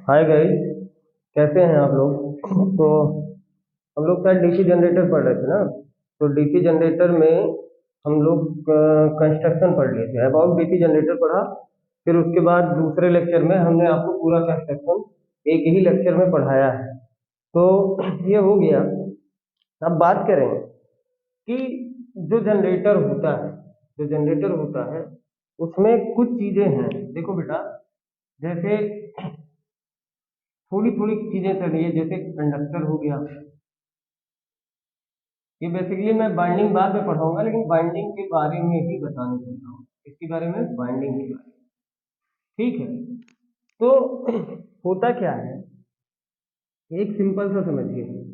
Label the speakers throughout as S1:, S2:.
S1: Hi guys, कैसे हैं आप लोग? तो हम लोग शायद डीसी जनरेटर पढ़ रहे थे ना। तो डीसी जनरेटर में हम लोग कंस्ट्रक्शन पढ़ लिए थे, अबाउट डीसी जनरेटर पढ़ा। फिर उसके बाद दूसरे लेक्चर में हमने आपको पूरा कंस्ट्रक्शन एक ही लेक्चर में पढ़ाया है। तो ये हो गया। अब बात करें कि जो जनरेटर होता है जो जनरेटर होता है उसमें कुछ चीजें हैं। देखो बेटा, जैसे थोड़ी थोड़ी चीजें चलिए, जैसे कंडक्टर हो गया। ये बेसिकली मैं बाइंडिंग बाद में पढ़ाऊंगा, लेकिन बाइंडिंग के बारे में ही बताने चल रहा हूँ। इसके बारे में, बाइंडिंग के बारे में। ठीक है। तो होता क्या है, एक सिंपल सा समझिए।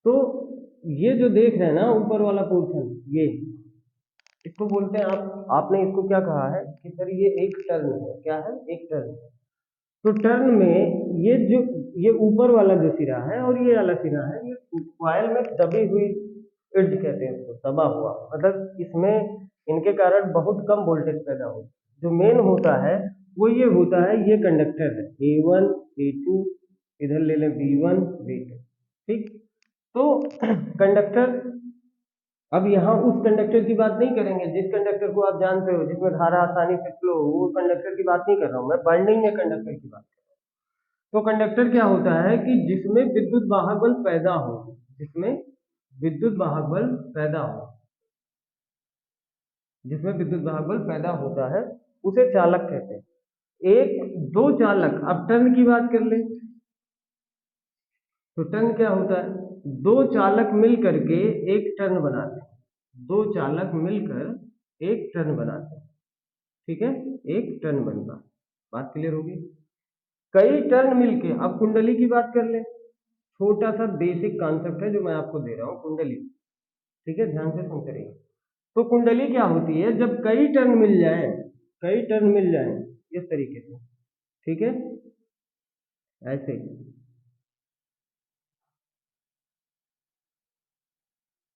S1: तो ये जो देख रहे हैं ना ऊपर वाला पोर्शन, ये इसको बोलते हैं, आपने इसको क्या कहा है कि सर ये एक टर्न है। क्या है? एक टर्न। तो टर्न में ये ऊपर वाला जो सिरा है और ये वाला सिरा है, ये कॉइल में दबी हुई इर्ज कहते हैं इसको, दबा हुआ। मतलब इसमें इनके कारण बहुत कम वोल्टेज पैदा हो। जो मेन होता है वो ये होता है, ये कंडक्टर है A1 A2, इधर ले लें B1 B2। ठीक। तो कंडक्टर, अब यहाँ उस कंडक्टर की बात नहीं करेंगे जिस कंडक्टर को आप जानते हो, जिसमें धारा आसानी से फ्लो हो, वो कंडक्टर की बात नहीं कर रहा हूँ मैं, बाइंडिंग में कंडक्टर की बात। तो कंडक्टर क्या होता है कि जिसमें विद्युत वाहक बल पैदा हो, जिसमें विद्युत वाहक बल पैदा हो, जिसमें विद्युत वाहक बल पैदा होता है, उसे चालक कहते हैं। एक दो चालक, अब टर्न की बात कर ले। तो टर्न क्या होता है? दो चालक मिल करके एक टर्न बनाते हैं। दो चालक मिलकर एक टर्न बनाते हैं। ठीक है, एक टर्न बनता है। बात क्लियर होगी? कई टर्न मिलके, अब कुंडली की बात कर ले। छोटा सा बेसिक कॉन्सेप्ट है जो मैं आपको दे रहा हूँ, कुंडली। ठीक है, ध्यान से सुनते रहिए। तो कुंडली क्या होती है? जब कई टर्न मिल जाए, कई टर्न मिल जाए इस तरीके से। ठीक है, ऐसे।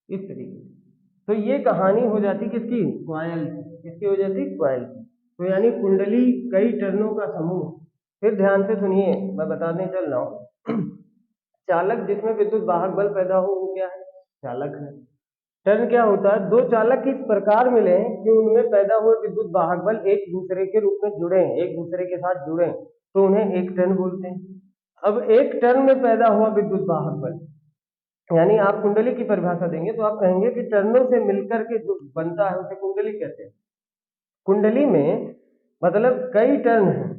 S1: इस तरीके से। तो ये कहानी हो जाती किसकी? क्वाइल की। किसकी हो जाती? क्वाइल की। तो यानी कुंडली कई टर्नों का समूह। फिर ध्यान से सुनिए, मैं बताने चल रहा हूँ। चालक जिसमें विद्युत वाहक बल पैदा हो, वो क्या है? चालक है। टर्न क्या होता है? दो चालक इस प्रकार मिले कि उनमें पैदा हुए विद्युत वाहक बल एक दूसरे के रूप में जुड़े, एक दूसरे के साथ जुड़े, तो उन्हें एक टर्न बोलते हैं। अब एक टर्न में पैदा हुआ विद्युत वाहक बल, यानी आप कुंडली की परिभाषा देंगे तो आप कहेंगे कि टर्नों से मिलकर के जो बनता है उसे कुंडली कहते हैं। कुंडली में मतलब कई टर्न हैं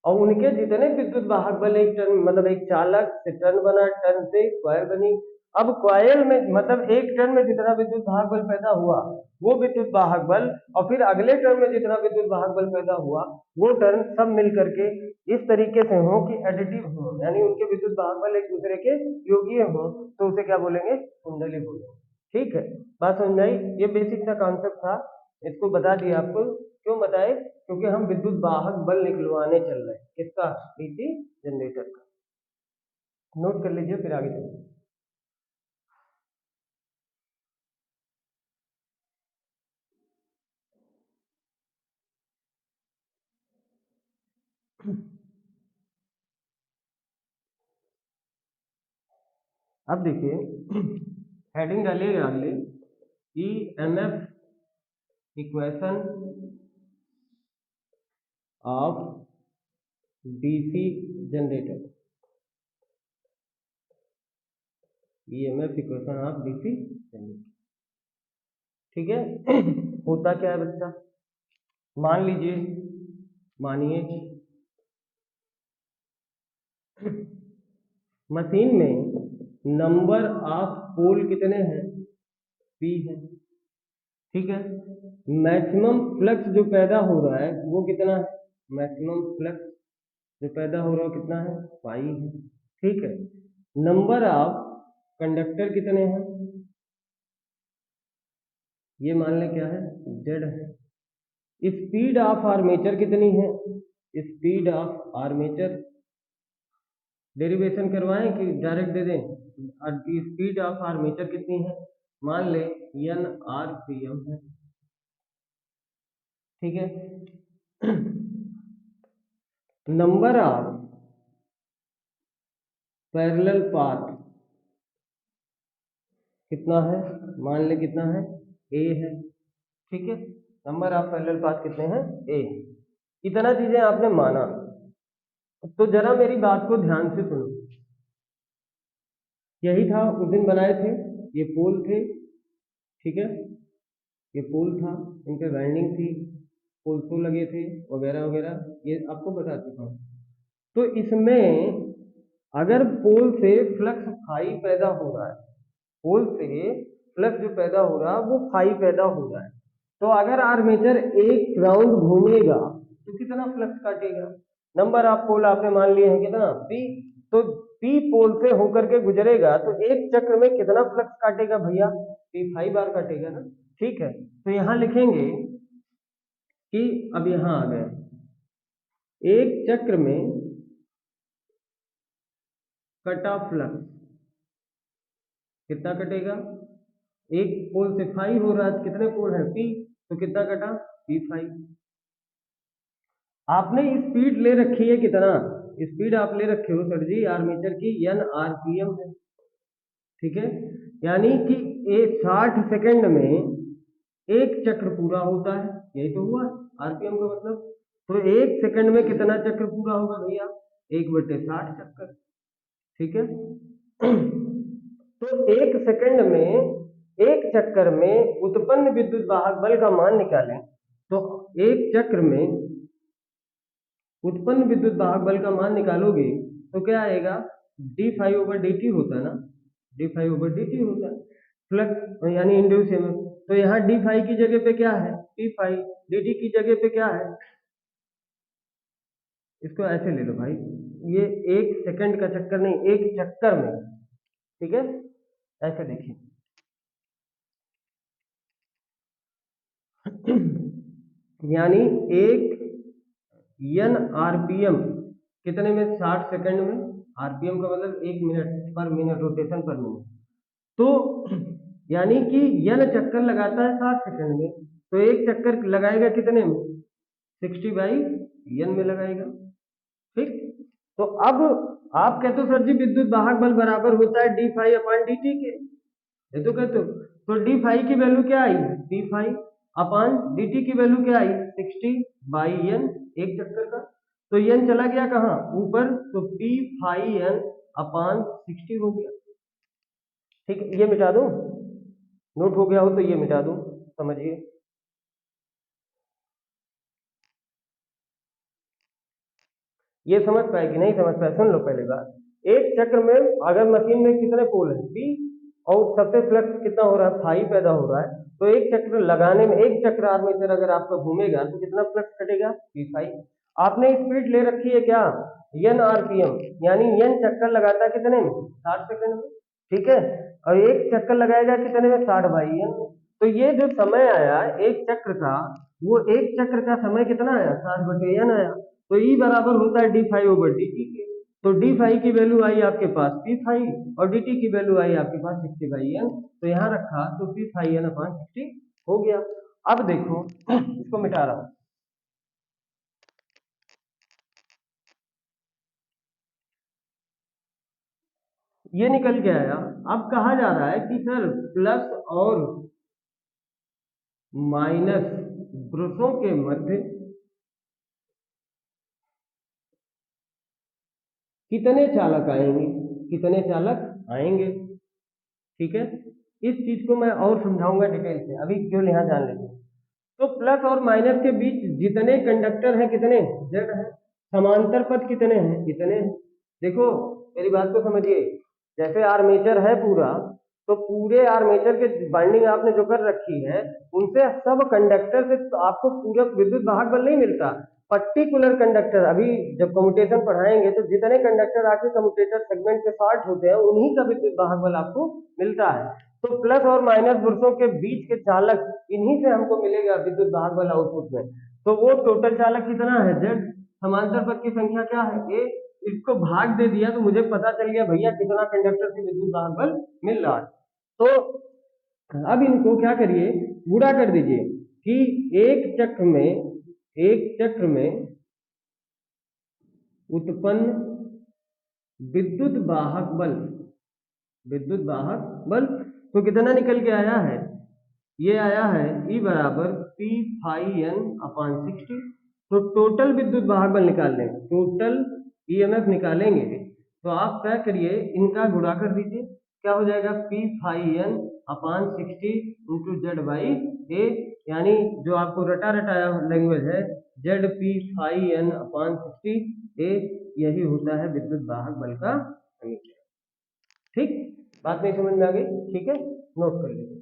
S1: और उनके जितने विद्युत वाहक बल, एक टर्न मतलब एक चालक से टर्न बना, टर्न से कॉइल बनी। अब कॉइल में मतलब एक टर्न में जितना विद्युत वाहक बल पैदा हुआ, वो विद्युत वाहक बल, और फिर अगले टर्न में जितना विद्युत वाहक बल पैदा हुआ, वो टर्न सब मिल करके इस तरीके से हो कि एडिटिव हो, यानी उनके विद्युत वाहक बल एक दूसरे के योगीय हो, तो उसे क्या बोलेंगे? कुंडली बोलेंगे। ठीक है, बात समझ में आई? ये बेसिक सा कॉन्सेप्ट था, इसको बता दिया आपको। क्यों बताए? क्योंकि हम विद्युत वाहक बल निकलवाने चल रहे हैं। किसका? डीसी जनरेटर का। नोट कर लीजिए, फिर आगे चलिए। अब देखिए, हेडिंग डालिएगा अगले, E M F equation of DC generator. E M F equation of DC generator. ठीक है। होता क्या है बच्चा? मान लीजिए, मानिए मशीन में नंबर ऑफ पोल कितने हैं? पी है। ठीक है। मैक्सिमम फ्लक्स जो पैदा हो रहा है वो कितना है? मैक्सिमम फ्लक्स जो पैदा हो रहा है कितना है? पाई है। ठीक है। नंबर ऑफ कंडक्टर कितने हैं? ये मान लें क्या है? जेड है। स्पीड ऑफ आर्मेचर कितनी है? स्पीड ऑफ आर्मेचर डेरिवेशन करवाएं कि डायरेक्ट दे दें? स्पीड ऑफ आर्मेचर कितनी है, मान ले n rpm है, ठीक है। नंबर ऑफ पैरेलल पाथ कितना है, मान ले कितना है, a है, ठीक है। नंबर ऑफ पैरेलल पाथ कितने हैं, a। इतना चीजें आपने माना, तो जरा मेरी बात को ध्यान से सुनो। यही था उस दिन बनाए थे, ये पोल थे, ठीक है, ये पोल था, इन पे वाइंडिंग थी, पोल तो लगे थे वगैरह वगैरह, ये आपको बता चुका हूँ। तो इसमें अगर पोल से फ्लक्स फाई पैदा हो रहा है, पोल से फ्लक्स जो पैदा हो रहा है वो फाई पैदा हो रहा है, तो अगर आर्मेचर एक राउंड घूमेगा तो कितना फ्लक्स काटेगा? नंबर ऑफ पोल आपने मान लिए हैं कितना, पी, तो पी पोल से होकर के गुजरेगा तो एक चक्र में कितना फ्लक्स काटेगा भैया, पी 5 बार काटेगा ना, ठीक है। तो यहां लिखेंगे कि अब यहां आ गए, एक चक्र में कटा फ्लक्स कितना कटेगा, एक पोल से 5 हो रहा है, कितने पोल है पी, तो कितना कटा, p5। आपने स्पीड ले रखी है कितना, स्पीड आप ले रखे हो सर जी आर्मेचर की n rpm है, ठीक है, यानी कि 60 सेकंड में एक चक्र पूरा होता है, यही तो हुआ आरपीएम का मतलब। तो एक सेकंड में कितना चक्र पूरा होगा भैया, 1/60 चक्कर, ठीक है। तो एक सेकंड में एक चक्कर में उत्पन्न विद्युत वाहक बल का मान निकालें, तो एक चक्र में उत्पन्न विद्युत वाहक बल का मान निकालोगे तो क्या आएगा, d5/dt होता है ना, d5/dt होता है फ्लक्स यानी इंड्यूस में। तो यहाँ d5 की जगह पे क्या है, p5, dt की जगह पे क्या है, इसको ऐसे ले लो भाई, ये एक सेकंड का चक्कर नहीं, एक चक्कर में, ठीक है, ऐसे देखिए। यानी एक n rpm कितने में, 60 सेकंड में, rpm का मतलब 1 मिनट पर मिनट, रोटेशन पर मिनट, तो यानी कि n चक्कर लगाता है 60 सेकंड में, तो एक चक्कर लगाएगा कितने में, 60/n में लगाएगा, ठीक। तो अब आप कहते हो सर जी विद्युत वाहक बल बराबर होता है d5/dt के, ये तो कहते हो, तो d5 की वैल्यू क्या आई, p5/dt की वैल्यू क्या आई, 60/n, एक चक्कर का, तो n चला गया कहाँ ऊपर, तो p5n/60 हो गया, ठीक है। ये मिटा दो, नोट हो गया हो तो ये मिटा दो, समझिए। ये समझ पाए कि नहीं समझ पाए, सुन लो पहले बात। एक चक्र में अगर मशीन में कितने पोल है, पी, और सबसे फ्लक्स कितना हो रहा है, फाई पैदा हो रहा है, तो एक चक्र लगाने में, एक चक्र आर्मेचर अगर आपका घूमेगा तो कितना फ्लक्स कटेगा, p5। आपने स्पीड ले रखी है क्या, n rpm, यानी n चक्कर लगाता है कितने में, 60 सेकंड में, ठीक है, और एक चक्कर लगाएगा कितने में, 60/n। तो ये जो समय आया एक चक्र का, वो एक चक्र का समय कितना आया, 60/n आया, तो ई बराबर होता है d5/dt के। तो d5 की वैल्यू आई आपके पास p5 और dt की वैल्यू आई आपके पास 60/n, तो यहाँ रखा तो p5n/60 हो गया। अब देखो इसको मिटा रहा हूं, ये निकल के आया। अब कहा जा रहा है कि सर प्लस और माइनस ब्रशों के मध्य कितने चालक आएंगे, कितने चालक आएंगे, ठीक है। इस चीज को मैं और समझाऊंगा डिटेल से, अभी केवल यहाँ जान लेते हैं। तो प्लस और माइनस के बीच जितने कंडक्टर हैं कितने, जेड है, समांतर पथ कितने हैं, कितने हैं। देखो मेरी बात को समझिए, जैसे आर्मेचर है पूरा, तो पूरे आर्मेचर के बाइंडिंग आपने जो कर रखी है, उनसे सब कंडक्टर से तो आपको पूरा विद्युत वाहक बल नहीं मिलता, पर्टिकुलर कंडक्टर, अभी जब कम्यूटेशन पढ़ाएंगे तो जितने कंडक्टर आके कम्यूटेटर सेगमेंट के शॉर्ट होते हैं उन्हीं का विद्युत वाहक बल आपको मिलता है। तो प्लस और माइनस ब्रशों के बीच के चालक, इन्हीं से हमको मिलेगा विद्युत वाहक बल आउटपुट में। तो वो टोटल चालक कितना है, जेड, समांतर पथ की संख्या क्या है, ए, इसको भाग दे दिया तो मुझे पता चल गया भैया कितना कंडक्टर से विद्युत वाहक बल मिल रहा है। तो अब इनको क्या करिए, गुणा कर दीजिए कि एक चक्र में उत्पन्न विद्युत वाहक बल तो कितना निकल के आया है, ये आया है E बराबर P फाई N अपान 60। तो टोटल विद्युत वाहक बल निकाल लें, टोटल EMF निकालेंगे तो आप क्या करिए, इनका गुणा कर दीजिए, क्या हो जाएगा P phi N upon 60 into Z by A, यानी जो आपको रटा रटाया लैंग्वेज है Z P phi N upon 60 A, यही होता है विद्युत वाहक बल का समीकरण। ठीक, बात नहीं समझ में आ गई? ठीक है, नोट कर लीजिए।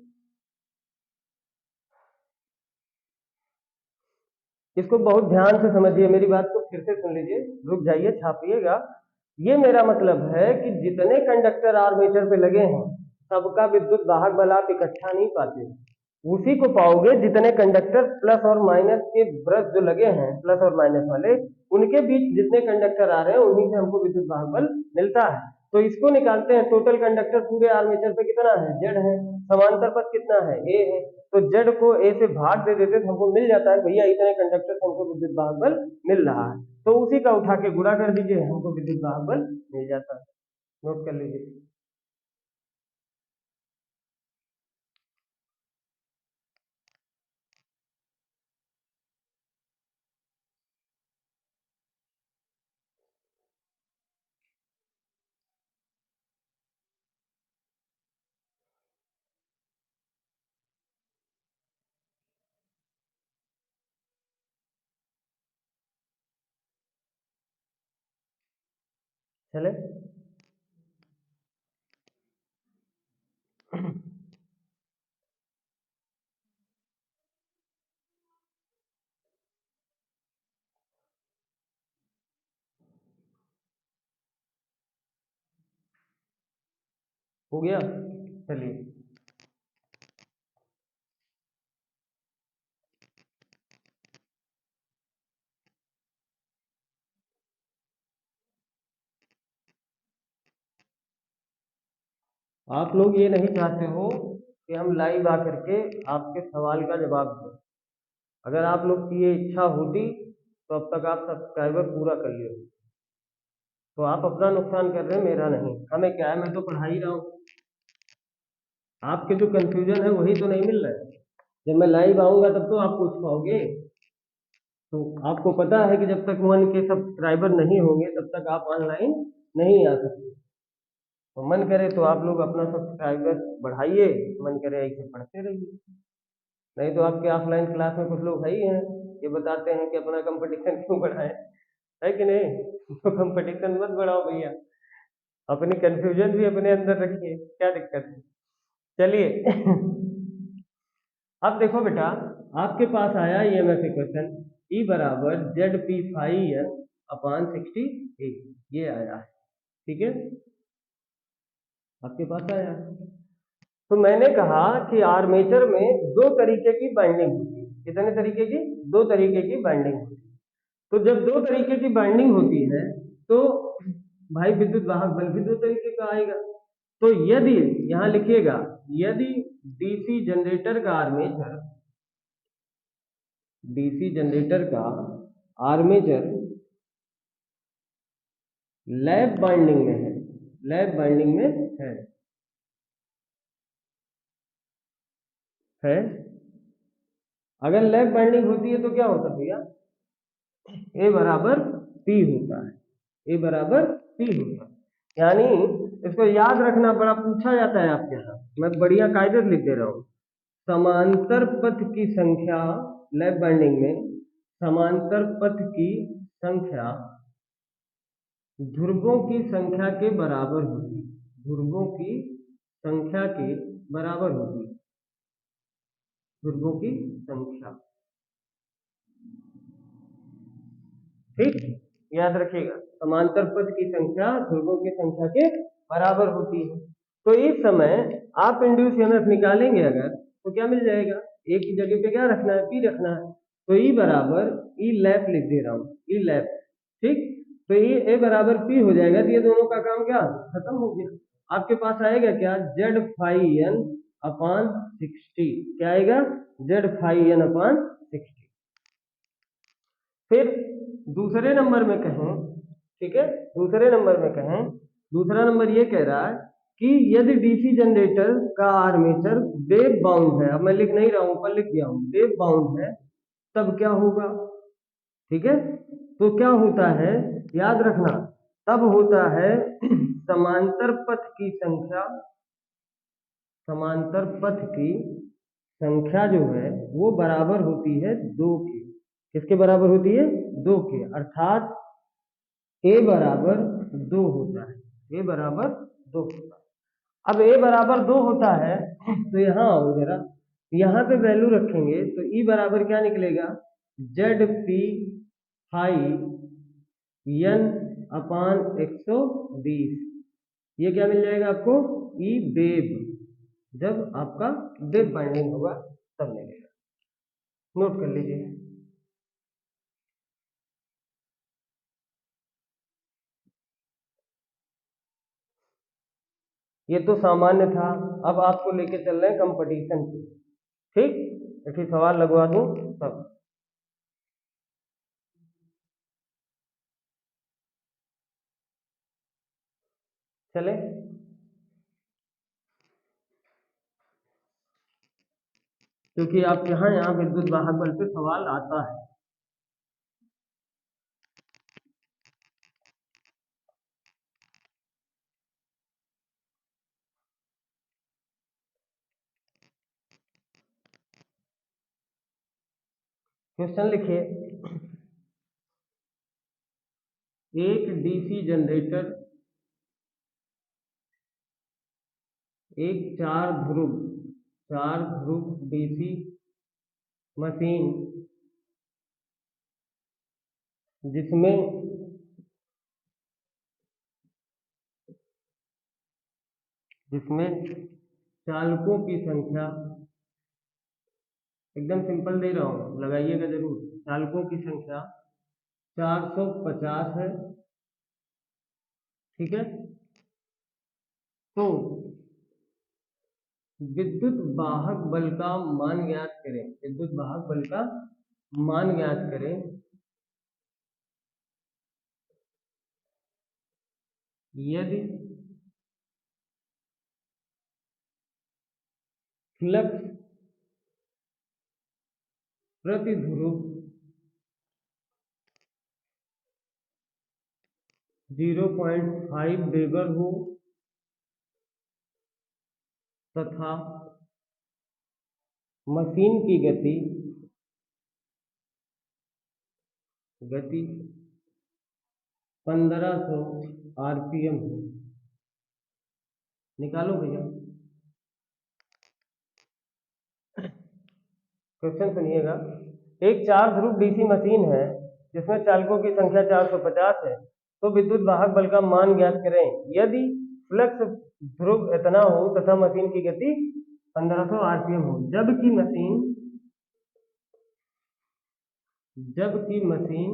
S1: इसको बहुत ध्यान से समझिए, मेरी बात को फिर से सुन लीजिए, रुक जाइए, छापिएगा। ये मेरा मतलब है कि जितने कंडक्टर आर्मेचर पे लगे हैं सबका विद्युत वाहक बल आप इकट्ठा नहीं पाते, उसी को पाओगे जितने कंडक्टर प्लस और माइनस के ब्रश जो लगे हैं प्लस और माइनस वाले, उनके बीच जितने कंडक्टर आ रहे हैं उन्हीं से हमको विद्युत वाहक बल मिलता है। तो इसको निकालते हैं, टोटल कंडक्टर पूरे आर्मेचर पे कितना है, जेड है, समांतर पथ कितना है, ए है, तो जेड को ए से भाग दे देते तो हमको मिल जाता है भैया इतने कंडक्टर से हमको विद्युत वाहक बल मिल रहा है, तो उसी का उठा के गुणा कर दीजिए, हमको विद्युत वाहक बल मिल जाता है। नोट कर लीजिए। चले हो गया, चलिए आप लोग ये नहीं चाहते हो कि हम लाइव आकर के आपके सवाल का जवाब दें। अगर आप लोग की ये इच्छा होती तो अब तक आप सब्सक्राइबर पूरा कर लिए होते। तो आप अपना नुकसान कर रहे हैं, मेरा नहीं। हमें क्या है, मैं तो पढ़ा ही रहा हूँ, आपके जो कंफ्यूजन है वही तो नहीं मिल रहा है। जब मैं लाइव आऊंगा तब तो आप पूछ पाओगे। तो आपको पता है कि जब तक 1 के सब्सक्राइबर नहीं होंगे तब तक आप ऑनलाइन नहीं आ सकते। तो मन करे तो आप लोग अपना सब्सक्राइबर बढ़ाइए, मन करे ऐसे पढ़ते रहिए। नहीं तो आपके ऑफलाइन क्लास में कुछ लोग है ही हैं, ये बताते हैं कि अपना कंपटीशन क्यों बढ़ाएं, है कि नहीं? तो कंपटीशन मत बढ़ाओ भैया, अपनी कंफ्यूजन भी अपने अंदर रखिए, क्या दिक्कत है। चलिए अब देखो बेटा, आपके पास आया ईएमएफ इक्वेशन ई बराबर जेड पी फाई एन अपान 60 ए, ये आया है, ठीक है, आपके पास आया। तो मैंने कहा कि आर्मेचर में दो तरीके की बाइंडिंग होती है। कितने तरीके की? दो तरीके की बाइंडिंग होती है। तो जब दो तरीके की बाइंडिंग होती है तो भाई विद्युत वाहक बल भी दो तरीके का आएगा। तो यदि यहां लिखिएगा, यदि डीसी जनरेटर का आर्मेचर लैप बाइंडिंग में है, लैप बाइंडिंग में है, अगर लैप बाइंडिंग होती है तो क्या होता है भैया, ए बराबर पी होता है, ए बराबर पी होता है। यानी इसको याद रखना, बड़ा पूछा जाता है आपके यहाँ, मैं बढ़िया कायदे लिख दे रहा हूँ। समांतर पथ की संख्या लैप बाइंडिंग में, समांतर पथ की संख्या ध्रुवों की संख्या के बराबर होती है, ध्रुवों की संख्या के बराबर होती है, ध्रुवों की संख्या, ठीक, याद रखिएगा, समांतर पथ की संख्या ध्रुवों की संख्या के बराबर होती है। तो इस समय आप इंड्यूस ईएमएफ निकालेंगे अगर, तो क्या मिल जाएगा, एक की जगह पे क्या रखना है, पी रखना है, तो ई बराबर ई लैप लिख दे रहा हूँ, ई लैप, ठीक। तो ये ए बराबर पी हो जाएगा, तो ये दोनों का काम क्या खत्म हो गया। आपके पास आएगा क्या, जेड फाई एन अपॉन 60, क्या आएगा, जेड फाई एन अपॉन 60। फिर दूसरे नंबर में कहें, ठीक है, दूसरे नंबर में कहें, दूसरा नंबर ये कह रहा है कि यदि डीसी जनरेटर का आर्मेचर वेव बाउंड है, अब मैं लिख नहीं रहा हूं, ऊपर लिख दिया हूं, वेव बाउंड है, तब क्या होगा, ठीक है। तो क्या होता है, याद रखना, तब होता है समांतर पथ की संख्या, समांतर पथ की संख्या जो है वो बराबर होती है 2 के। किसके बराबर होती है, 2 के, अर्थात ए बराबर 2 होता है, ए बराबर 2 होता है। अब ए बराबर 2 होता है तो यहाँ आओ जरा, यहाँ पे वैल्यू रखेंगे तो ई बराबर क्या निकलेगा, जेड पी फाई एन अपान 120, ये क्या मिल जाएगा आपको, ई वेव, जब आपका वेव बाइंडिंग होगा तब मिलेगा, नोट कर लीजिए। ये तो सामान्य था, अब आपको लेके चल रहे हैं कंपटीशन पे, ठीक, एक ही सवाल लगवा दूं तब चले। क्योंकि आपके यहाँ विद्युत वाहक बल पे सवाल आता है। क्वेश्चन लिखिए, एक डीसी जनरेटर, एक चार ध्रुव डीसी मशीन जिसमें जिसमें चालकों की संख्या, एकदम सिंपल दे रहा हूं, लगाइएगा जरूर, चालकों की संख्या 450 है, ठीक है। तो विद्युत वाहक बल का मान ज्ञात करें, विद्युत वाहक बल का मान ज्ञात करें यदि फ्लक्स प्रति ध्रुव 0.5 वेबर हो तथा मशीन की गति 1500 आरपीएम हो। निकालो भैया, क्वेश्चन सुनिएगा, एक 4 ध्रुव डीसी मशीन है जिसमें चालकों की संख्या 450 है, तो विद्युत वाहक बल का मान ज्ञात करें यदि फ्लक्स ध्रुव इतना हो तथा मशीन की गति 1500 आरपीएम हो, जबकि मशीन,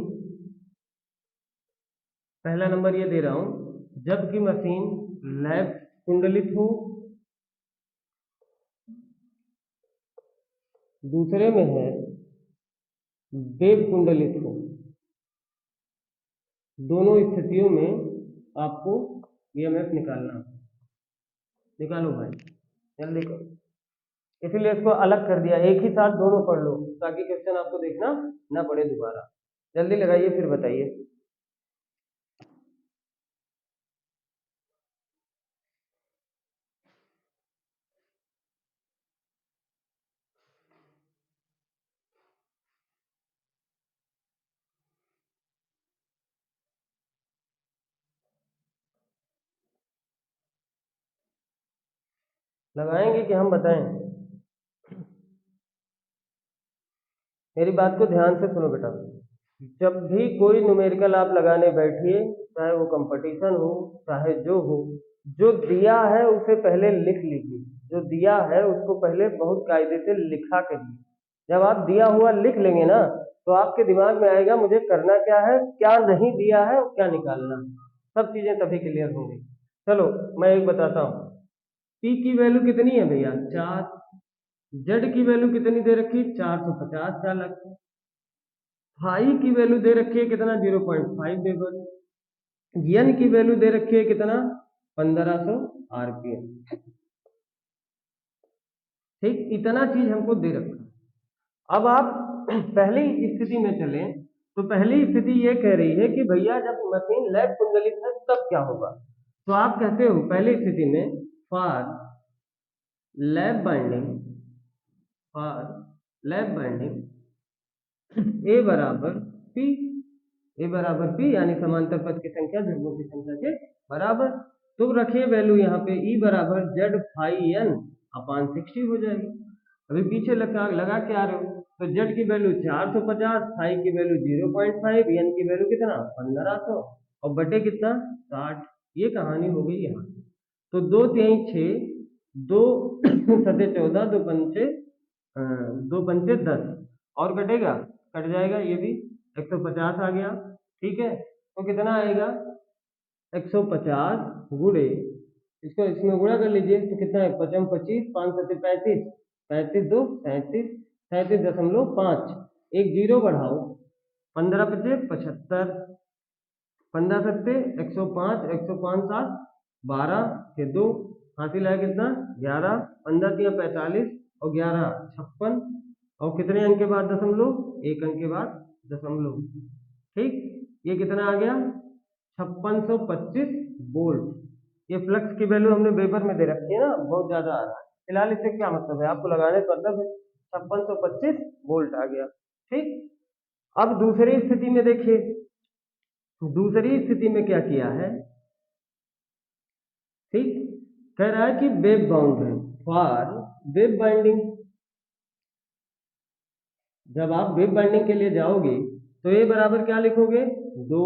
S1: पहला नंबर ये दे रहा हूं, जबकि मशीन लैप कुंडलित हो, दूसरे में है वेव कुंडलित हो, दोनों स्थितियों में आपको ईएमएफ निकालना, निकालो भाई जल्दी करो। इसीलिए इसको अलग कर दिया, एक ही साथ दोनों पढ़ लो ताकि क्वेश्चन आपको देखना ना पड़े दोबारा। जल्दी लगाइए फिर बताइए। लगाएंगे कि हम बताएं? मेरी बात को ध्यान से सुनो बेटा, जब भी कोई न्यूमेरिकल आप लगाने बैठिए, चाहे वो कंपटीशन हो चाहे जो हो, जो दिया है उसे पहले लिख लीजिए, जो दिया है उसको पहले बहुत कायदे से लिखा करिए, जब आप दिया हुआ लिख लेंगे ना तो आपके दिमाग में आएगा मुझे करना क्या है, क्या नहीं दिया है और क्या निकालना, सब चीजें तभी क्लियर होंगी। चलो मैं एक बताता हूँ। पी की वैल्यू कितनी है भैया 4, जेड की वैल्यू कितनी दे रखी 450 चालक, फाई की वैल्यू दे रखी है कितना 0.5 वेबर, एन की वैल्यू दे रखी है कितना 1500 आरपीएम। ठीक, इतना चीज हमको दे रखा। अब आप पहली स्थिति में चलें तो पहली स्थिति ये कह रही है कि भैया जब मशीन लैब कुंडलित है तब क्या होगा। तो आप कहते हो पहली स्थिति में for lab binding, for lab binding A बराबर पी, ए बराबर पी यानी समांतर पथ की संख्या ध्रुवों की संख्या के बराबर। तो रखिए वैल्यू यहाँ पे ई बराबर जेड फाई एन अपान 60 हो जाएगी। अभी पीछे लगा के आ रहे हो तो जेड की वैल्यू 450, फाई की वैल्यू 0.5, एन की वैल्यू कितना 1500 और बटे कितना 60। ये कहानी हो गई यहाँ। तो 2 3 6, 2 सते 14, 2 पंचे 2 पंचे 10 और कटेगा, कट जाएगा ये भी 150 आ गया। ठीक है, तो कितना आएगा 150 गुणे, इसको इसमें गुणा कर लीजिए तो कितना है 55 25, 5 सत्ते 35, 35 2 37, 37.5, एक जीरो बढ़ाओ 15 पचे 75, 15 सत्ते 105, 105 7 12 के 2 हासिल है कितना 11, 15 दिया 45 और 11 56 और कितने अंक के बाद दशमलव, एक अंक के बाद दशमलव। ठीक, ये कितना आ गया 5625 वोल्ट। ये फ्लक्स की वैल्यू हमने वेबर में दे रखी है ना, बहुत ज्यादा आ रहा है। फिलहाल इससे क्या मतलब है, आपको लगाने का मतलब है 5625 वोल्ट आ गया। ठीक, अब दूसरी स्थिति में देखिए, दूसरी स्थिति में क्या किया है। ठीक, कह रहा है कि वेब बाउंड है फॉर वेब बाइंडिंग। जब आप वेब बाइंडिंग के लिए जाओगे तो ये बराबर क्या लिखोगे 2।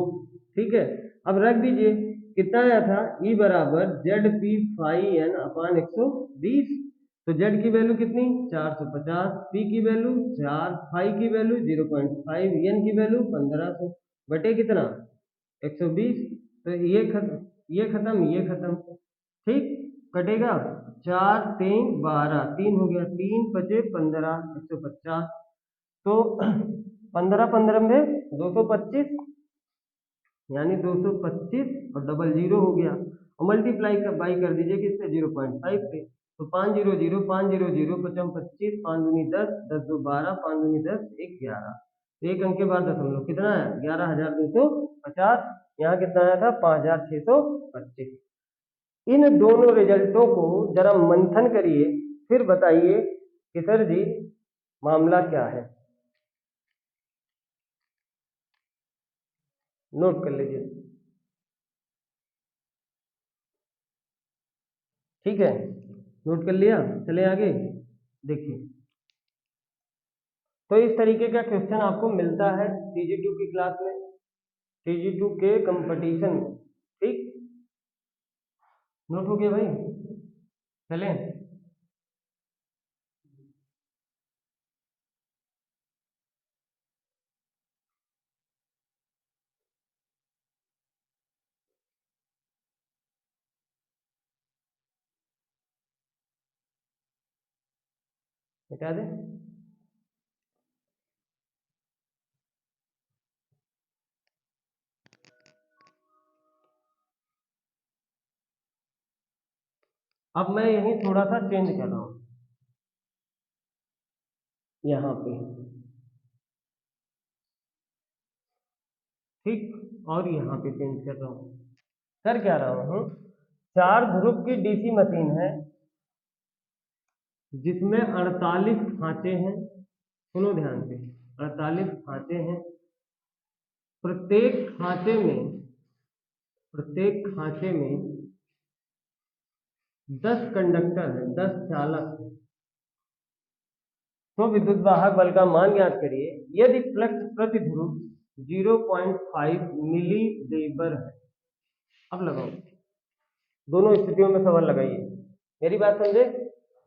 S1: ठीक है, अब रख दीजिए कितना आया था ई बराबर जेड पी फाई एन अपान 120। तो जेड की वैल्यू कितनी 450, पी की वैल्यू 4, फाई की वैल्यू 0.5, एन की वैल्यू 1500 बटे कितना 120। तो ये खत्म, ये खत्म, ये खत्म। ठीक, कटेगा 4 3 12, 3 हो गया, 3 पचे 15, 150। तो 15 15 में 225 यानी 225 और डबल जीरो हो गया और मल्टीप्लाई बाई कर दीजिए किससे 0.5 से। तो 5 0 0 5 0 0 55 25, 5 दूनी 10, 10 2 12, 5 दूनी 10, 1 11, एक अंक के बाद दशमलव कितना है 11250। यहाँ कितना आया था 5625। इन दोनों रिजल्टों को जरा मंथन करिए, फिर बताइए कि सर जी मामला क्या है। नोट कर लीजिए। ठीक है, नोट कर लिया, चले आगे देखिए। तो इस तरीके का क्वेश्चन आपको मिलता है TG2 की क्लास में, TG2 के कंपटीशन में। ठीक, नोट हो गया भाई, चलें। मिटा दें। अब मैं यही थोड़ा सा चेंज कर रहा हूं यहाँ पे। ठीक, और यहाँ पे चेंज कर रहा हूँ। कर क्या रहा हूँ, 4 ध्रुव की डीसी मशीन है जिसमें 48 खांचे हैं। सुनो ध्यान से, 48 खांचे हैं। प्रत्येक खांचे में 10 कंडक्टर है, 10 चालक है। तो विद्युत वाहक बल का मान ज्ञात करिए यदि फ्लक्स प्रति ध्रुव 0.5 मिली वेबर है। अब लगाओ, दोनों स्थितियों में सवाल लगाइए, मेरी बात समझे।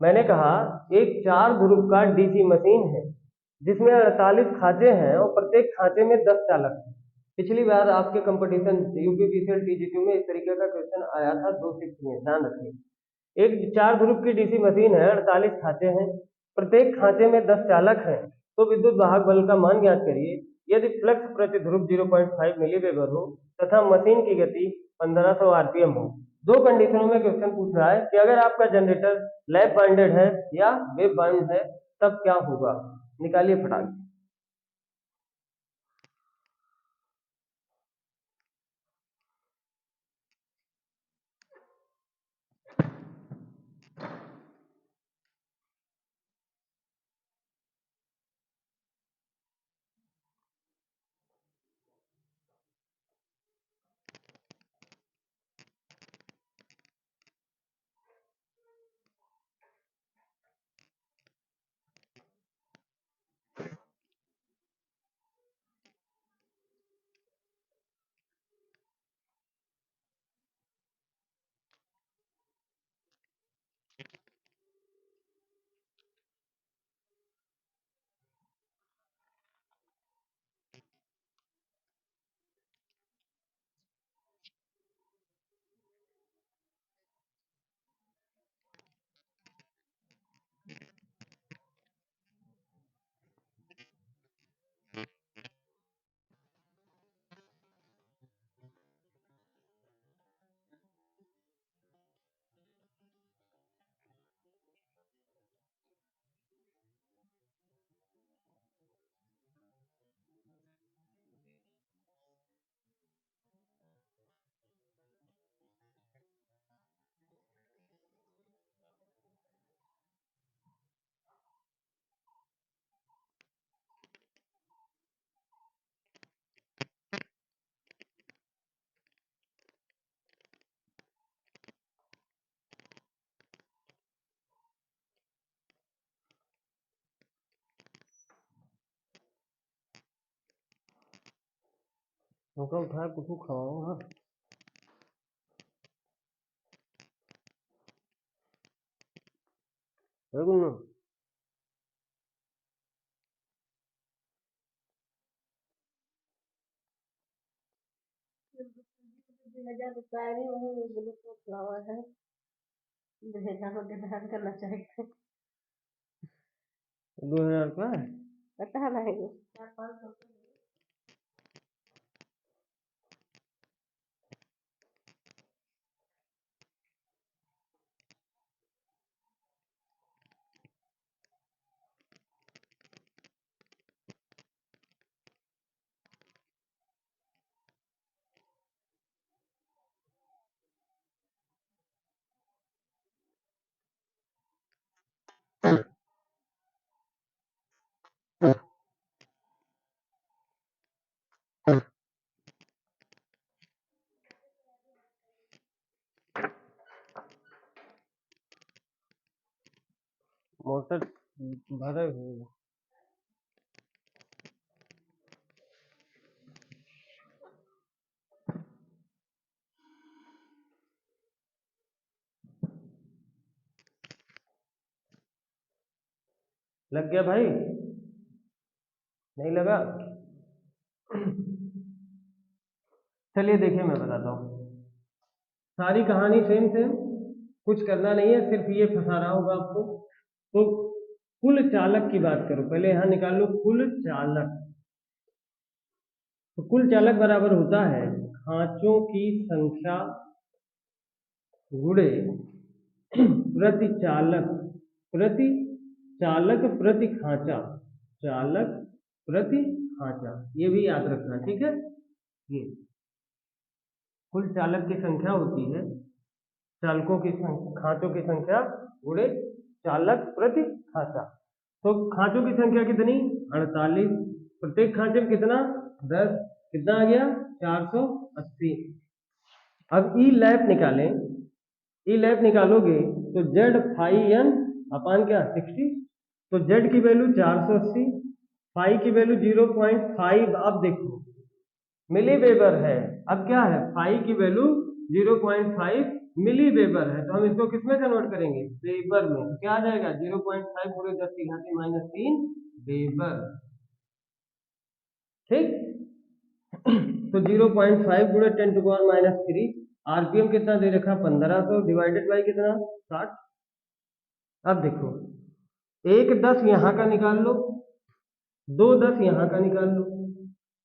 S1: मैंने कहा एक 4 ध्रुव का डीसी मशीन है जिसमें 48 खांचे हैं और प्रत्येक खांचे में 10 चालक हैं। पिछली बार आपके कंपटीशन यूपीपीसीएल टीजीटी में इस तरीके का क्वेश्चन आया था 2 शिफ्ट में, ध्यान रखिए। एक 4 ध्रुव की डीसी मशीन है, 48 खांचे हैं, प्रत्येक खांचे में 10 चालक हैं, तो विद्युत वाहक बल का मान ज्ञात करिए। यदि फ्लक्स प्रति ध्रुव 0.5 मिलीवेबर हो तथा मशीन की गति 1500 आरपीएम हो। दो कंडीशनों में क्वेश्चन पूछ रहा है कि अगर आपका जनरेटर लैप बाइंडेड है या वेव बाउंड है तब क्या होगा। निकालिए फटाक। उनका उठाया कुछ खाओ। हाँ गुन्नू।
S2: फ्लावर है भेजा को डिजाइन करना चाहिए
S1: 2000 का है।
S2: पता नहीं 4-5
S1: मोटर भरे हुए लग गया भाई, नहीं लगा। चलिए देखिए मैं बताता हूँ। सारी कहानी सेम सेम, कुछ करना नहीं है, सिर्फ ये फंसा रहा होगा आपको। तो कुल चालक की बात करो, पहले यहाँ निकाल लो कुल चालक। तो कुल चालक बराबर होता है खांचों की संख्या गुणे प्रति चालक, प्रति चालक प्रति खांचा, चालक प्रति खांचा, ये भी याद रखना, ठीक है। ये कुल चालक की संख्या होती है चालकों की खांचों की संख्या गुणे चालक प्रति खांचा। तो खांचों की संख्या कितनी 48, प्रत्येक खांचे में कितना 10, कितना आ गया 480। अब ई लैप निकालें, ई लैप निकालोगे तो जेड फाई एन अपान क्या 60। तो जेड की वैल्यू 480, फाई की वैल्यू 0.5। अब देखो मिली वेबर है, अब क्या है फाई की वैल्यू 0.5 मिली वेबर है, तो हम इसको किसमें कन्वर्ट करेंगे वेबर में। तो क्या आ जाएगा 0.5 गुणे 10 की घात -3 वेबर। ठीक। तो 0.5 गुणे 10⁻³ आरपीएम कितना दे रखा 1500 डिवाइडेड बाई कितना 60। अब देखो 1 10 यहाँ का निकाल लो, 2 10 यहाँ का निकाल लो,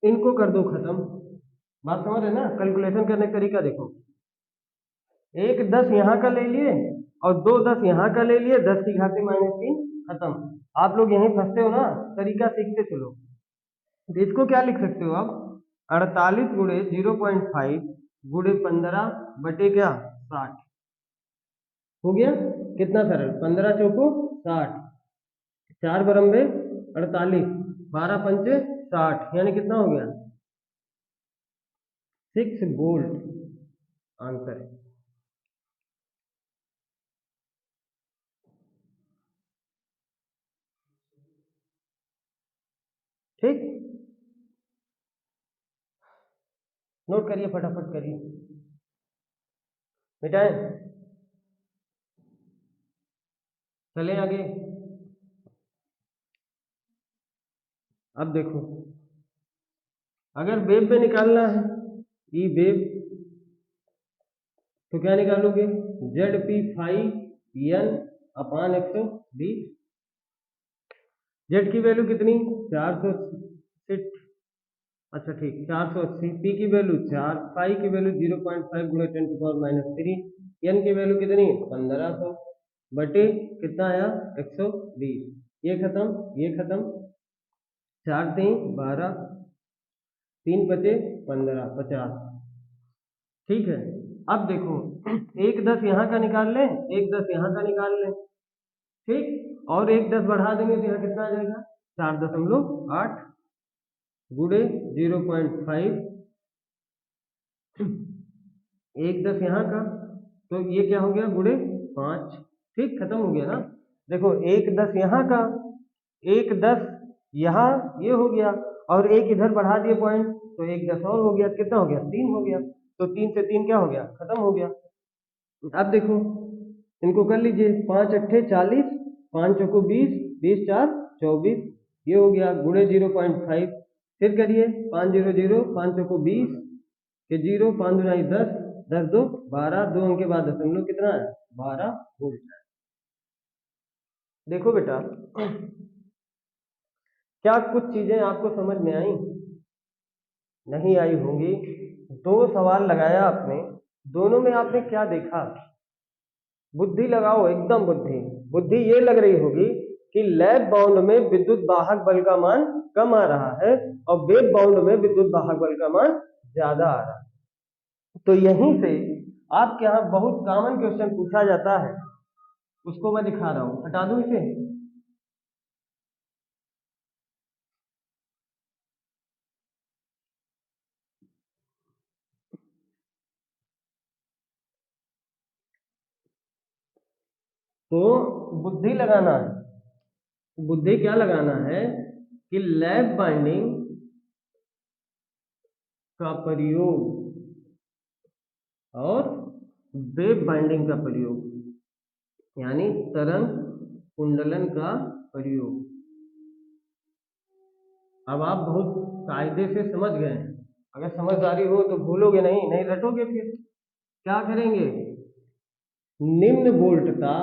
S1: इनको कर दो खत्म। बात समझ रहे ना? कैलकुलेशन करने का तरीका देखो, 1 10 यहाँ का ले लिए और 2 10 यहाँ का ले लिए, 10 की घात -3 खत्म। आप लोग यहीं फंसते हो ना, तरीका सीखते चलो। तो इसको क्या लिख सकते हो आप, 48 गुणे 0.5 गुणे 15 बटे क्या 60। हो गया कितना सरल, 15 चौको 60, 4 बरम्बे 48, 12 पंचे 60, यानी कितना हो गया 6 वोल्ट आंसर है। ठीक, नोट करिए, फटाफट करिए, मिटाएं, चले आगे। अब देखो अगर वेव पे निकालना है, ई वेव, तो क्या निकालोगे, जेड पी फाइव एन अपान 120। जेड की वैल्यू कितनी 480, अच्छा ठीक 480, पी की वैल्यू 4, फाइव की वैल्यू 0.5 गुणे 10⁻³ एन की वैल्यू कितनी 1500 बटे कितना आया 120। ये खत्म, ये खत्म, 4 3 12, 3 बचे 15 50। ठीक है, अब देखो 1 10 यहाँ का निकाल लें, 1 10 यहाँ का निकाल लें, ठीक, और 1 10 बढ़ा देंगे तो यहाँ कितना आ जाएगा 4.8 गुणे 0.5, 1 10 यहाँ का, तो ये क्या हो गया गुणे 5। ठीक, खत्म हो गया ना। देखो 1 10 यहाँ का, 1 10 यहाँ, ये हो गया, और एक इधर बढ़ा दिए पॉइंट, तो 1 10 और हो गया, कितना हो गया 3 हो गया, तो 3 से 3 क्या हो गया खत्म हो गया। अब देखो इनको कर लीजिए, 5 अट्ठे 40, 5 चौको 20, 20 4 24, ये हो गया गुणे 0.5। फिर करिए 5 0 0, 5 चौको 20 के 0, 5 2 10, 10 2 12, 2 अंक के बाद दशमलव कितना है 12 वोल्ट है। देखो बेटा क्या कुछ चीजें आपको समझ में आई, नहीं आई होंगी। 2 सवाल लगाया आपने, दोनों में आपने क्या देखा, बुद्धि लगाओ, एकदम बुद्धि। बुद्धि ये लग रही होगी कि लैब बाउंड में विद्युत वाहक बल का मान कम आ रहा है और वेव बाउंड में विद्युत वाहक बल का मान ज्यादा आ रहा है। तो यहीं से आपके यहाँ बहुत कॉमन क्वेश्चन पूछा जाता है, उसको मैं दिखा रहा हूं, हटा दूं इसे। तो बुद्धि लगाना है, बुद्धि क्या लगाना है कि लैब बाइंडिंग का प्रयोग और वेव बाइंडिंग का प्रयोग, यानी तरंग कुंडलन का प्रयोग। अब आप बहुत कायदे से समझ गए हैं, अगर समझदारी हो तो भूलोगे नहीं, नहीं रटोगे। फिर क्या करेंगे, निम्न वोल्टता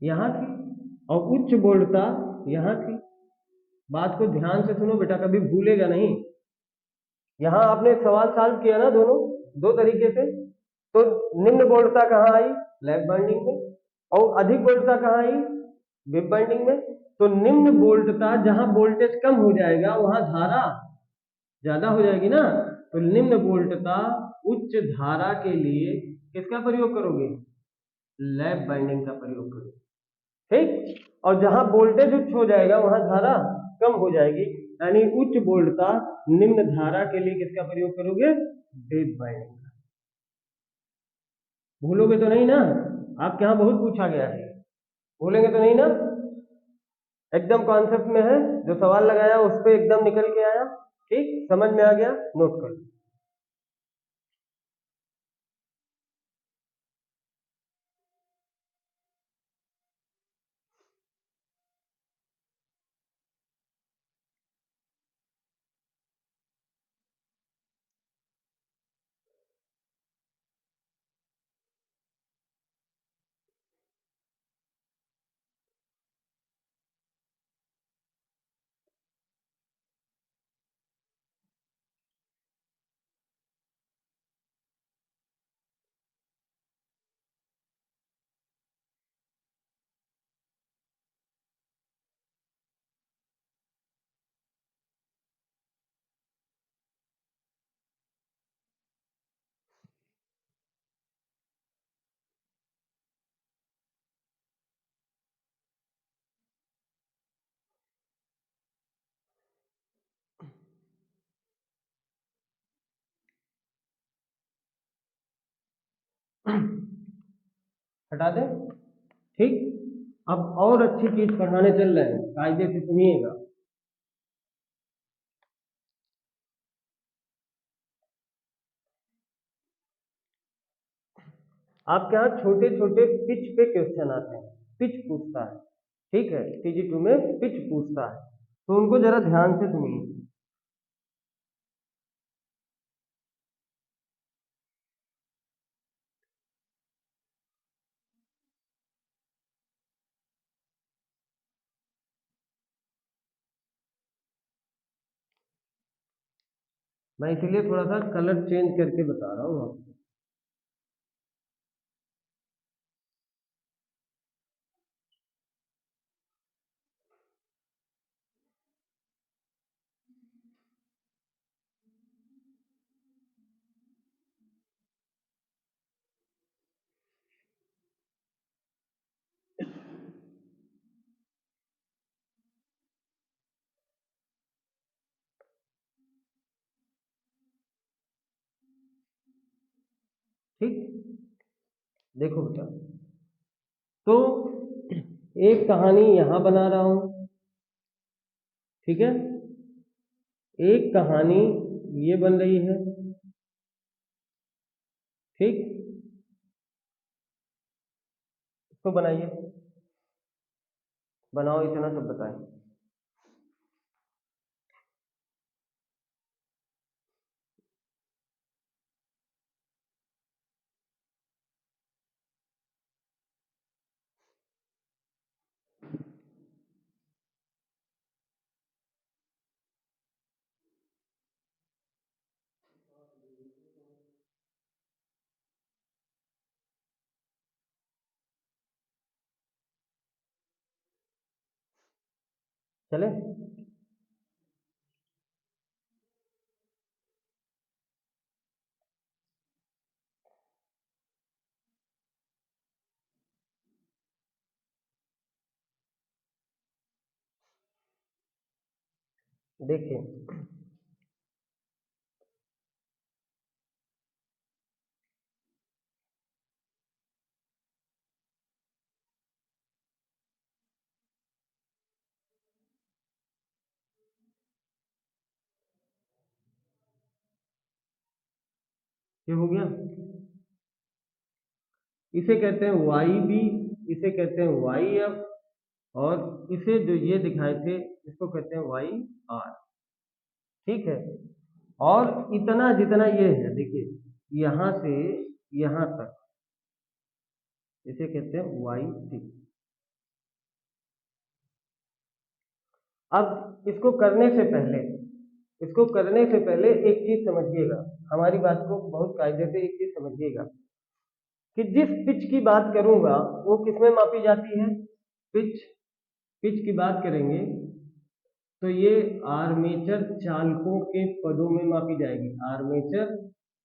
S1: यहाँ थी और उच्च वोल्टता यहाँ थी। बात को ध्यान से सुनो बेटा, कभी भूलेगा नहीं। यहाँ आपने सवाल सॉल्व किया ना दोनों, दो तरीके से। तो निम्न वोल्टता कहाँ आई, लैब बाइंडिंग में, और अधिक वोल्टता कहाँ आई, वेव बाइंडिंग में। तो निम्न वोल्टता जहां वोल्टेज कम हो जाएगा वहां धारा ज्यादा हो जाएगी ना, तो निम्न वोल्टता उच्च धारा के लिए किसका प्रयोग करोगे, लैब बाइंडिंग का प्रयोग करोगे। ठीक, और जहां वोल्टेज उच्च हो जाएगा वहां धारा कम हो जाएगी, यानी उच्च वोल्टता निम्न धारा के लिए किसका प्रयोग करोगे, वेव बाइंडिंग का। भूलोगे तो नहीं ना, आपके यहाँ बहुत पूछा गया है, भूलेंगे तो नहीं ना, एकदम कॉन्सेप्ट में है, जो सवाल लगाया उस पर एकदम निकल के आया। ठीक, समझ में आ गया, नोट कर लो। हटा दें, ठीक। अब और अच्छी चीज पढ़ाने चल रहे हैं, कायदे से सुनिएगा। आपके यहाँ छोटे छोटे पिच पे क्वेश्चन आते हैं, पिच पूछता है, ठीक है, TG2 में पिच पूछता है, तो उनको जरा ध्यान से सुनिए। मैं इसलिए थोड़ा सा कलर चेंज करके बता रहा हूँ आपको। ठीक, देखो बेटा, तो एक कहानी यहां बना रहा हूं, ठीक है, एक कहानी ये बन रही है, ठीक, इसको बनाइए, बनाओ, इतना सब बताएं। चले, देखिए, ये हो गया, इसे कहते हैं YB, इसे कहते हैं YF, और इसे जो ये दिखाए थे इसको कहते हैं YR, ठीक है। और इतना जितना ये है, देखिए यहां से यहां तक, इसे कहते हैं YC। अब इसको करने से पहले एक चीज समझिएगा, हमारी बात को बहुत कायदे से एक चीज समझिएगा, कि जिस पिच की बात करूंगा वो किसमें मापी जाती है, पिच, पिच की बात करेंगे तो ये आर्मेचर चालकों के पदों में मापी जाएगी, आर्मेचर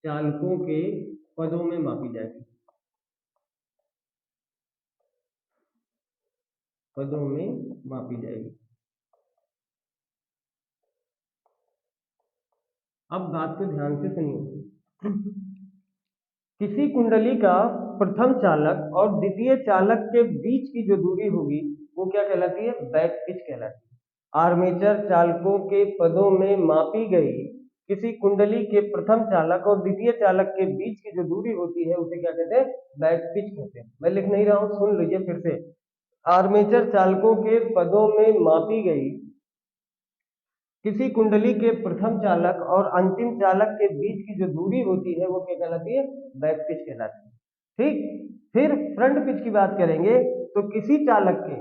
S1: चालकों के पदों में मापी जाएगी, पदों में मापी जाएगी। अब बात को ध्यान से सुनिए, किसी कुंडली का प्रथम चालक और द्वितीय चालक के बीच की जो दूरी होगी वो क्या कहलाती है, बैक पिच कहलाती है। आर्मेचर चालकों के पदों में मापी गई किसी कुंडली के प्रथम चालक और द्वितीय चालक के बीच की जो दूरी होती है उसे क्या कहते हैं, बैक पिच कहते हैं। मैं लिख नहीं रहा हूं, सुन लीजिए फिर से, आर्मेचर चालकों के पदों में मापी गई किसी कुंडली के प्रथम चालक और अंतिम चालक के बीच की जो दूरी होती है वो क्या कहलाती है, बैक पिच कहलाती है, ठीक। फिर फ्रंट पिच की बात करेंगे तो किसी चालक के,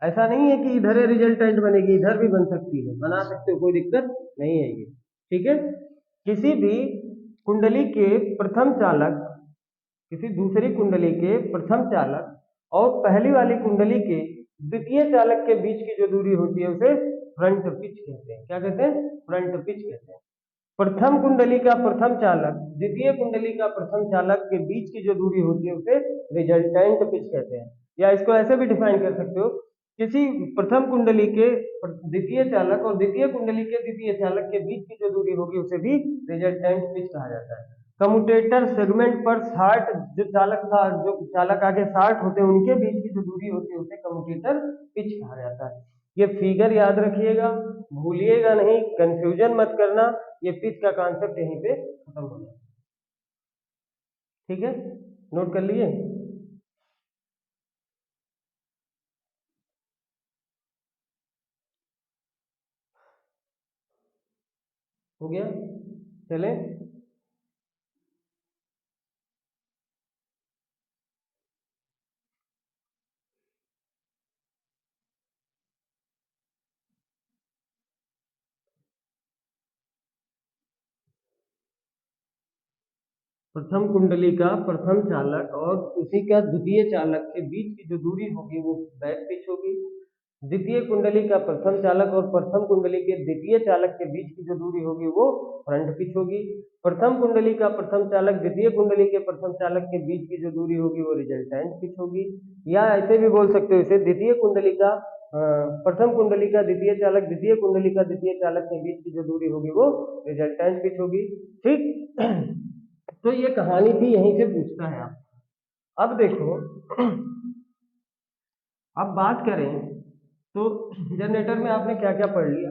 S1: ऐसा नहीं है कि इधर रिजल्टेंट बनेगी, इधर भी बन सकती है, बना सकते हो, कोई दिक्कत नहीं है ये, ठीक है। किसी भी कुंडली के प्रथम चालक, किसी दूसरी कुंडली के प्रथम चालक और पहली वाली कुंडली के द्वितीय चालक के बीच की जो दूरी होती है उसे फ्रंट पिच कहते हैं। क्या कहते हैं, फ्रंट पिच कहते हैं। प्रथम कुंडली का प्रथम चालक द्वितीय कुंडली का प्रथम चालक के बीच की जो दूरी होती है उसे रिजल्टेंट पिच कहते हैं। या इसको ऐसे भी डिफाइन कर सकते हो, किसी प्रथम कुंडली के द्वितीय चालक और द्वितीय कुंडली के द्वितीय चालक के बीच की जो दूरी होगी उसे भी रिजल्टेंट पिच कहा जाता है। कम्यूटेटर सेगमेंट पर 60 जो चालक आगे 60 होते हैं उनके बीच की जो दूरी होती है उसे कम्यूटेटर पिच कहा जाता है। ये फिगर याद रखिएगा, भूलिएगा नहीं, कंफ्यूजन मत करना, ये पिच का कॉन्सेप्ट यहीं पे खत्म हो जाता है। ठीक है, नोट कर लिए। हो गया, चलें। प्रथम कुंडली का प्रथम चालक और उसी का द्वितीय चालक के बीच की जो दूरी होगी वो बैक पिच होगी। द्वितीय कुंडली का प्रथम चालक और प्रथम कुंडली के द्वितीय चालक के बीच की जो दूरी होगी वो फ्रंट पिच होगी। प्रथम कुंडली का प्रथम चालक द्वितीय कुंडली के प्रथम चालक के बीच की जो दूरी होगी वो रिजल्टेंट पिच होगी। या ऐसे भी बोल सकते हो इसे, द्वितीय कुंडली का प्रथम कुंडली का द्वितीय चालक द्वितीय कुंडली का द्वितीय चालक के बीच की जो दूरी होगी वो रिजल्टेंट पिच होगी। ठीक। तो ये कहानी थी, यहीं से पूछता है आप। अब देखो, अब बात करें तो जनरेटर में आपने क्या क्या पढ़ लिया।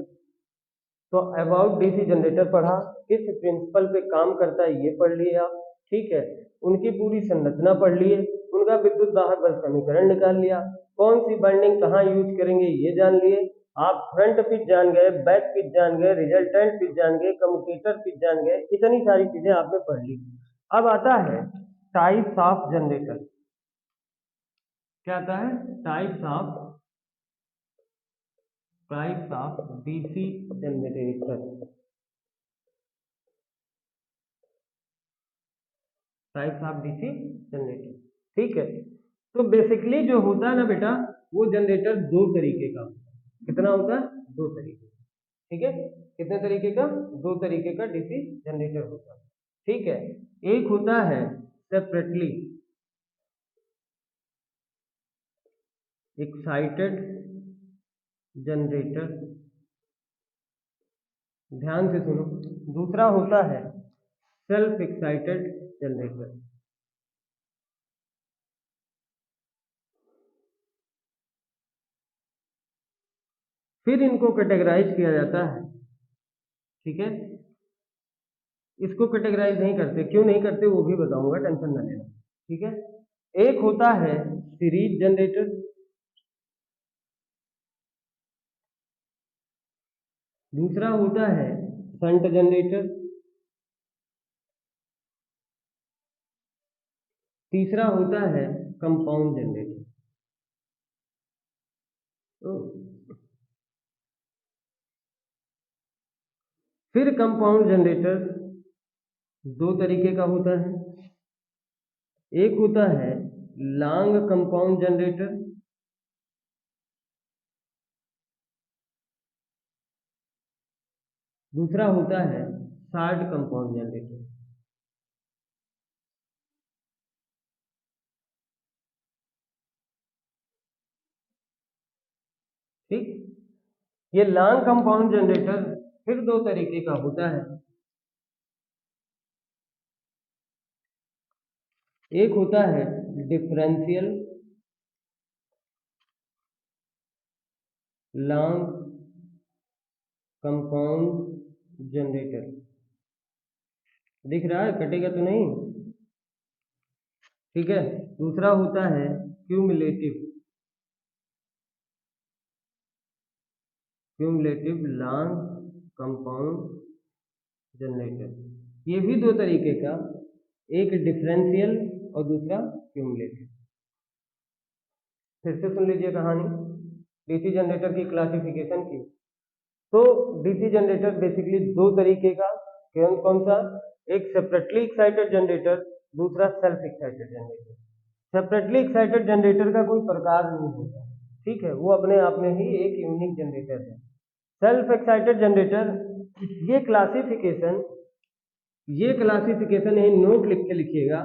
S1: तो अबाउट डीसी जनरेटर पढ़ा, किस प्रिंसिपल पे काम करता है ये पढ़ लिया। ठीक है, उनकी पूरी संरचना पढ़ लिए, उनका विद्युत दाहक बल समीकरण निकाल लिया, कौन सी बाइंडिंग कहाँ यूज करेंगे ये जान लिए। आप फ्रंट पिच जान गए, बैक पिच जान गए, रिजल्टेंट पिच जान गए, कम्यूटेटर पिच जान गए, इतनी सारी चीजें आपने पढ़ ली। अब आता है टाइप्स ऑफ जनरेटर। क्या आता है? Types of DC generator. Types of DC generator. ठीक है, तो बेसिकली जो होता है ना बेटा, वो जनरेटर दो तरीके का होता है। कितना होता है? दो तरीके। ठीक है, कितने तरीके का? दो तरीके का डीसी जनरेटर होता है। ठीक है, एक होता है सेपरेटली एक्साइटेड जनरेटर, ध्यान से सुनो। दूसरा होता है सेल्फ एक्साइटेड जनरेटर। फिर इनको कैटेगराइज किया जाता है। ठीक है, इसको कैटेगराइज नहीं करते, क्यों नहीं करते वो भी बताऊंगा, टेंशन ना लेना। ठीक है, एक होता है सीरीज जनरेटर, दूसरा होता है शंट जनरेटर, तीसरा होता है कंपाउंड जनरेटर। तो फिर कंपाउंड जनरेटर दो तरीके का होता है। एक होता है लॉन्ग कंपाउंड जनरेटर, दूसरा होता है शॉर्ट कंपाउंड जनरेटर। ठीक, ये लॉन्ग कंपाउंड जनरेटर फिर दो तरीके का होता है। एक होता है डिफरेंशियल लॉन्ग कंपाउंड जनरेटर। दिख रहा है? कटेगा तो नहीं? ठीक है, दूसरा होता है क्यूमुलेटिव लॉन्ग कंपाउंड जनरेटर। ये भी दो तरीके का, एक डिफरेंशियल और दूसरा क्यूमुलेटिव। फिर से सुन लीजिए कहानी डीसी जनरेटर की क्लासिफिकेशन की। तो डीसी जनरेटर बेसिकली दो तरीके का, कौन कौन सा? एक सेपरेटली एक्साइटेड जनरेटर, दूसरा self excited generator. Separately excited generator का कोई प्रकार नहीं होता। ठीक है, वो अपने आप में ही एक यूनिक जनरेटर है। सेल्फ एक्साइटेड जनरेटर, ये क्लासिफिकेशन यही नोट लिख के लिखिएगा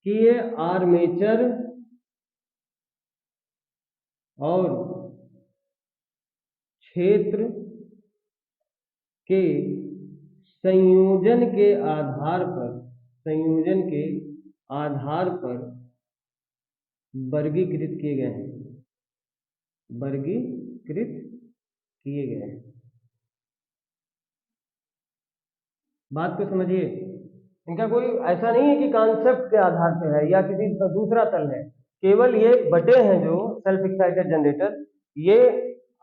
S1: कि ये आर्मेचर और क्षेत्र के संयोजन के आधार पर संयोजन के आधार पर वर्गीकृत किए गए हैं, वर्गीकृत किए गए हैं। बात को समझिए, इनका कोई ऐसा नहीं है कि कॉन्सेप्ट के आधार पे है या किसी दूसरा तल है, केवल ये बटे हैं जो सेल्फ एक्साइटेड जनरेटर, ये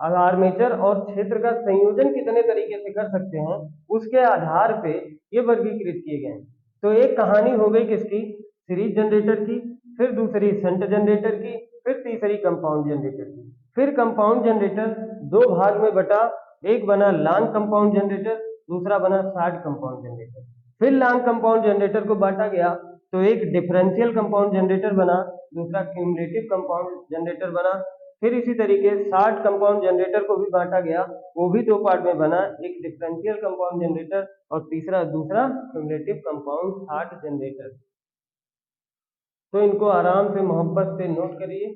S1: आर्मेचर और क्षेत्र का संयोजन कितने तरीके से कर सकते हैं उसके आधार पे ये वर्गीकृत किए गए हैं। तो एक कहानी हो गई किसकी, सीरीज जनरेटर की, फिर दूसरी शंट जनरेटर की, फिर तीसरी कंपाउंड जनरेटर की। फिर कंपाउंड जनरेटर दो भाग में बटा, एक बना लॉन्ग कंपाउंड जनरेटर, दूसरा बना शॉर्ट कंपाउंड जनरेटर। फिर लॉन्ग कंपाउंड जनरेटर को बांटा गया तो एक डिफरेंशियल कंपाउंड जनरेटर बना, दूसरा क्यूमुलेटिव कंपाउंड जनरेटर बना। फिर इसी तरीके शॉर्ट कंपाउंड जनरेटर को भी बांटा गया, वो भी दो पार्ट में बना, एक डिफरेंशियल कंपाउंड जनरेटर और तीसरा दूसरा क्यूमुलेटिव कंपाउंड शॉर्ट जनरेटर। तो इनको आराम से मोहब्बत से नोट करिए।